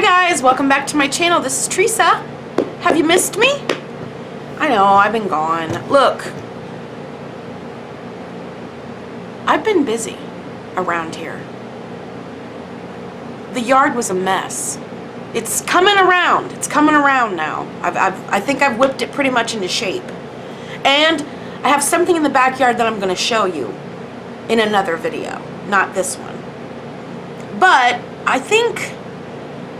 Hi guys, welcome back to my channel. This is Theresa. Have you missed me? I know, I've been gone. Look, I've been busy around here. The yard was a mess. It's coming around. It's coming around now. I think I've whipped it pretty much into shape. And I have something in the backyard that I'm going to show you in another video, not this one. But I think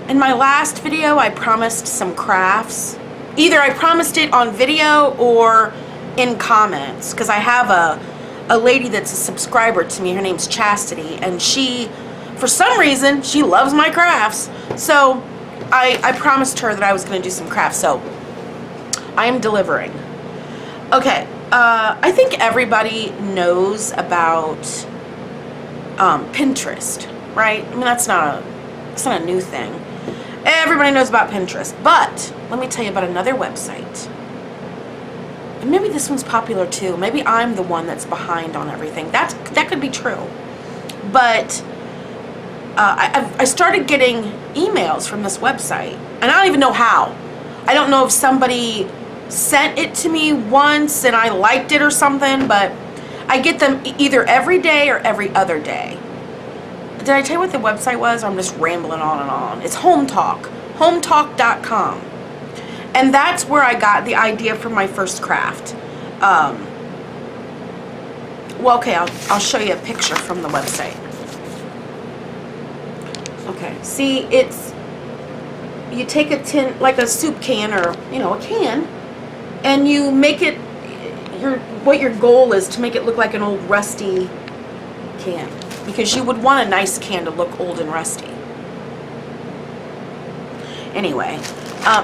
in my last video I promised some crafts. Either I promised it on video or in comments, because I have a lady that's a subscriber to me. Her name's Chastity, and she, for some reason, she loves my crafts. So I promised her that I was going to do some crafts, so I am delivering. Okay, I think everybody knows about Pinterest, right? I mean, that's not a new thing. Everybody knows about Pinterest, but let me tell you about another website. And maybe this one's popular too. Maybe I'm the one that's behind on everything. That could be true. But I started getting emails from this website, and I don't even know how. I don't know if somebody sent it to me once and I liked it or something, but I get them either every day or every other day. Did I tell you what the website was? Or I'm just rambling on and on. It's Home Talk, hometalk.com. And that's where I got the idea for my first craft. Well, okay, I'll show you a picture from the website. Okay, see, you take a tin, like a soup can or, a can, and you make it, what your goal is to make it look like an old rusty can. Because you would want a nice can to look old and rusty. Anyway,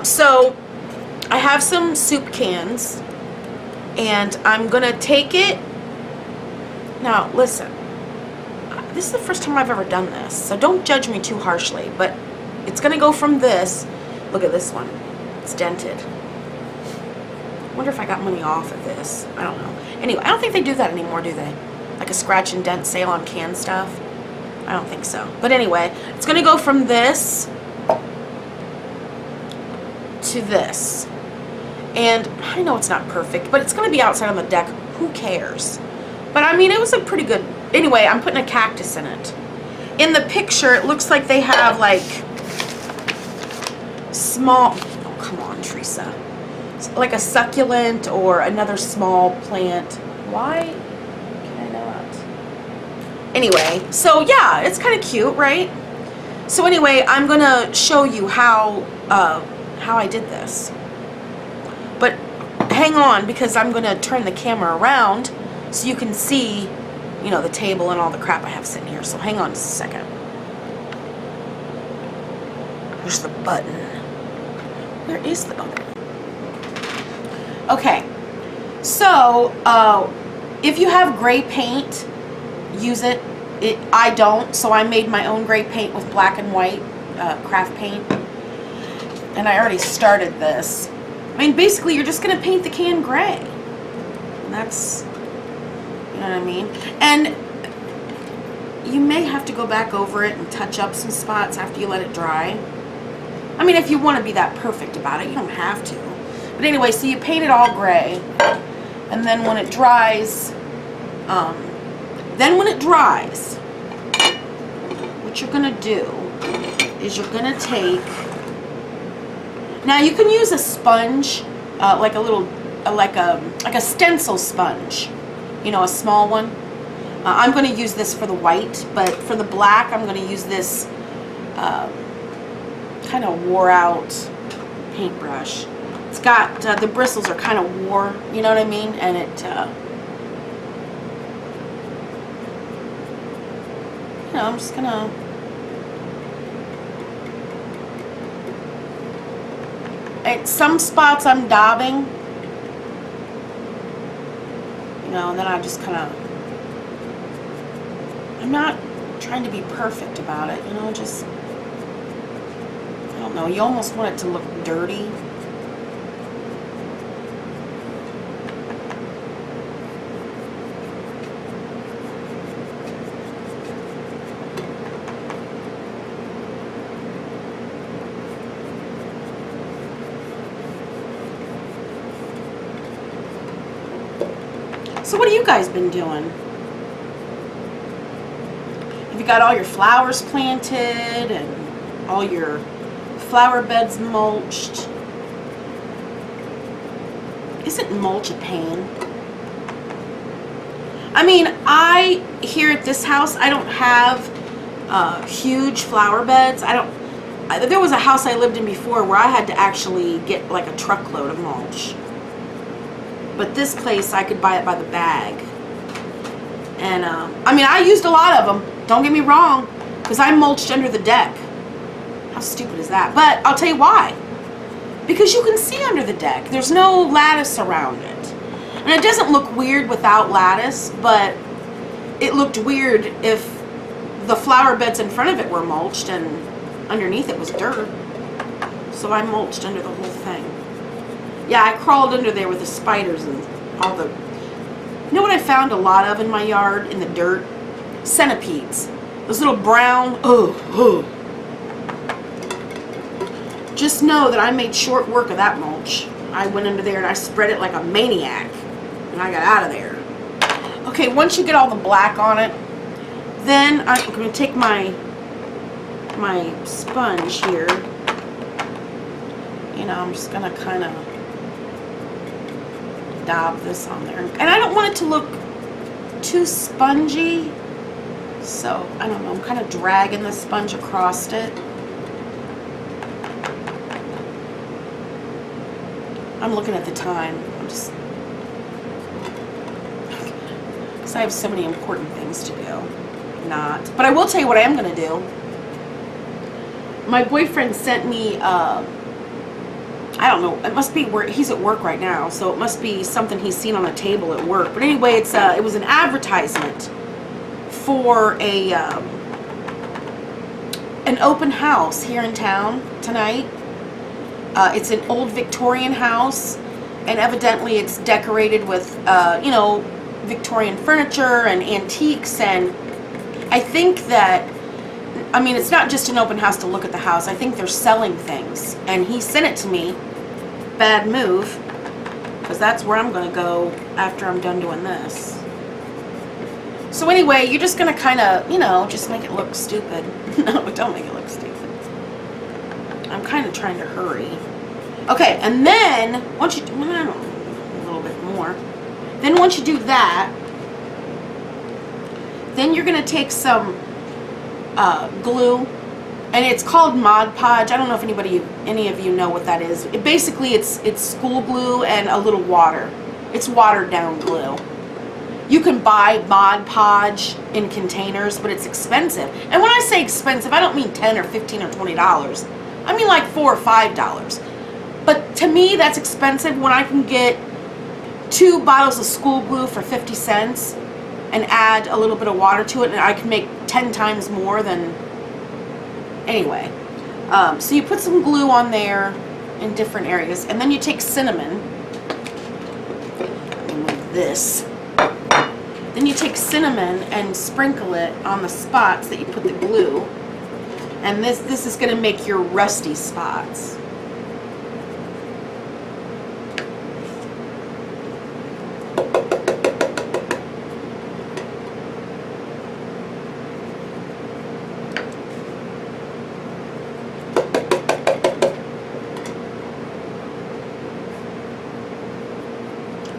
so I have some soup cans, and I'm gonna take it. Now, listen, this is the first time I've ever done this, so don't judge me too harshly, but it's gonna go from this. Look at this one, it's dented. I wonder if I got money off of this. I don't know. Anyway, I don't think they do that anymore, do they? Like a scratch and dent sale on canned stuff? I don't think so. But anyway, it's going to go from this to this. And I know it's not perfect, but it's going to be outside on the deck. Who cares? But I mean, it was a pretty good... Anyway, I'm putting a cactus in it. In the picture, it looks like they have like small... Oh, come on, Theresa. Like a succulent or another small plant. Why? Anyway, so yeah, it's kind of cute, right? So anyway, I'm gonna show you how I did this. But hang on, because I'm gonna turn the camera around so you can see, the table and all the crap I have sitting here. So hang on just a second. Where's the button? Where is the button? Okay, so if you have gray paint, use it. I don't, so I made my own gray paint with black and white craft paint, and I already started this. I mean, basically you're just gonna paint the can gray, and that's, you know what I mean. And you may have to go back over it and touch up some spots after you let it dry. I mean, if you want to be that perfect about it, you don't have to. But anyway, so you paint it all gray, and then when it dries, what you're gonna do is you're gonna take. Now you can use a sponge, like a little, like a stencil sponge, a small one. I'm gonna use this for the white, but for the black, I'm gonna use this kind of wore out paintbrush. It's got the bristles are kind of wore, you know what I mean, and it. I'm just gonna at some spots I'm daubing, and then I just kind of, I'm not trying to be perfect about it, just, I don't know, you almost want it to look dirty. So what have you guys been doing? Have you got all your flowers planted and all your flower beds mulched? Isn't mulch a pain? I mean, here at this house, I don't have huge flower beds. There was a house I lived in before where I had to actually get like a truckload of mulch. But this place, I could buy it by the bag. And, I mean, I used a lot of them. Don't get me wrong. Because I mulched under the deck. How stupid is that? But I'll tell you why. Because you can see under the deck. There's no lattice around it. And it doesn't look weird without lattice, but it looked weird if the flower beds in front of it were mulched and underneath it was dirt. So I mulched under the whole thing. Yeah, I crawled under there with the spiders and all the... You know what I found a lot of in my yard, in the dirt? Centipedes. Those little brown... Just know that I made short work of that mulch. I went under there and I spread it like a maniac. And I got out of there. Okay, once you get all the black on it, then I'm going to take my sponge here. You know, I'm just going to kind of dab this on there. And I don't want it to look too spongy. So, I don't know, I'm kind of dragging the sponge across it. I'm looking at the time. I'm just... Because I have so many important things to do. Not. But I will tell you what I am going to do. My boyfriend sent me, I don't know, it must be where he's at work right now, so it must be something he's seen on a table at work. But anyway, it was an advertisement for an open house here in town tonight. It's an old Victorian house, and evidently it's decorated with, you know, Victorian furniture and antiques, and I think that, I mean, it's not just an open house to look at the house. I think they're selling things, and he sent it to me. Bad move, because that's where I'm going to go after I'm done doing this. So anyway, you're just going to kind of, you know, just make it look stupid. No, don't make it look stupid. I'm kind of trying to hurry. Okay, and then, once you do, I don't know, a little bit more. Then once you do that, then you're going to take some glue, and it's called Mod Podge. I don't know if any of you know what that is. It's school glue and a little water. It's watered down glue. You can buy Mod Podge in containers, but it's expensive. And when I say expensive, I don't mean $10 or $15 or $20. I mean like $4 or $5. But to me, that's expensive when I can get 2 bottles of school glue for 50 cents and add a little bit of water to it, and I can make 10 times more than... Anyway, so you put some glue on there in different areas, and then you take cinnamon, like this. Then you take cinnamon and sprinkle it on the spots that you put the glue, and this is going to make your rusty spots.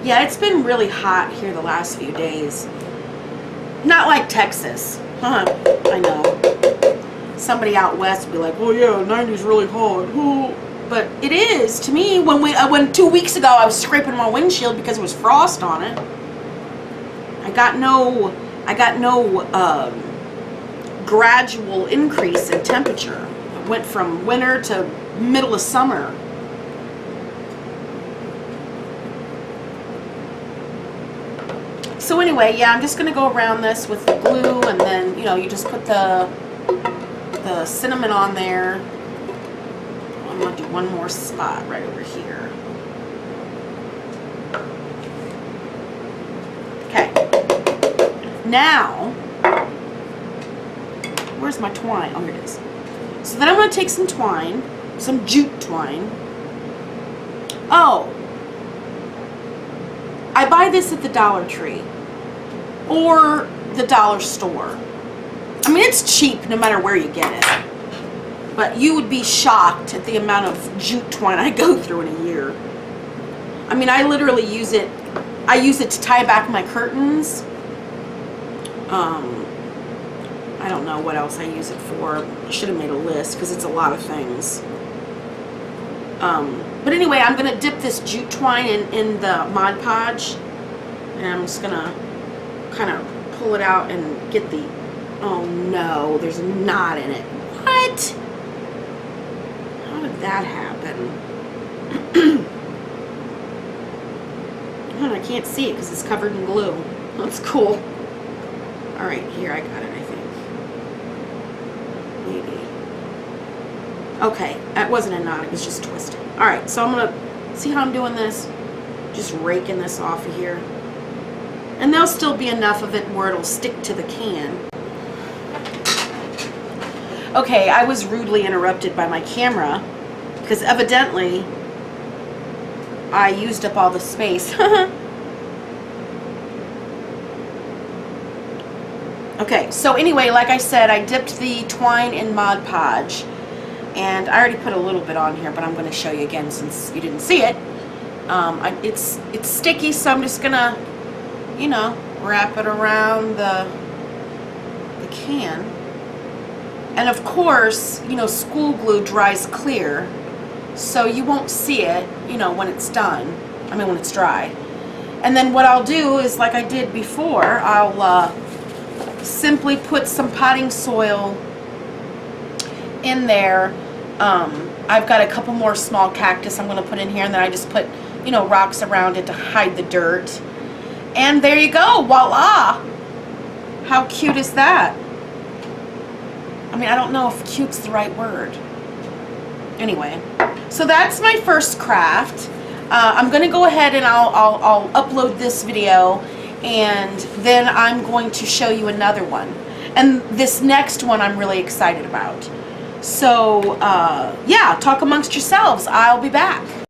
Yeah, it's been really hot here the last few days. Not like Texas. I know. Somebody out west would be like, oh yeah, 90's really hot. Oh. But it is, to me, when 2 weeks ago I was scraping my windshield because there was frost on it. I got no gradual increase in temperature. It went from winter to middle of summer. So anyway, yeah, I'm just going to go around this with the glue, and then, you know, you just put the cinnamon on there. I'm going to do one more spot right over here. Okay. Now, where's my twine? Oh, here it is. So then I'm going to take some twine, some jute twine. Oh. I buy this at the Dollar Tree or the dollar store. I mean, it's cheap no matter where you get it. But you would be shocked at the amount of jute twine I go through in a year. I mean, I literally use it. I use it to tie back my curtains. I don't know what else I use it for. I should have made a list because it's a lot of things. But anyway, I'm going to dip this jute twine in the Mod Podge. And I'm just going to kind of pull it out and get the... Oh no, there's a knot in it. What? How did that happen? I can't see it because it's covered in glue. That's cool. Alright, here, I got it, I think. Maybe. Okay, that wasn't a knot, it was just twisted. Alright, so I'm going to, see how I'm doing this? Just raking this off of here. And there'll still be enough of it where it'll stick to the can. Okay, I was rudely interrupted by my camera because evidently I used up all the space. Okay, so anyway, like I said, I dipped the twine in Mod Podge, and I already put a little bit on here, but I'm going to show you again since you didn't see it. It's sticky, so I'm just gonna, you know, wrap it around the can. And of course, you know, school glue dries clear, so you won't see it, you know, when it's done. I mean, when it's dry. And then what I'll do is, like I did before, I'll simply put some potting soil in there. I've got a couple more small cactus I'm going to put in here, and then I just put, you know, rocks around it to hide the dirt. And there you go, voila! How cute is that? I mean, I don't know if cute's the right word. Anyway, so that's my first craft. I'm going to go ahead and I'll upload this video, and then I'm going to show you another one. And this next one I'm really excited about. So, yeah, talk amongst yourselves. I'll be back.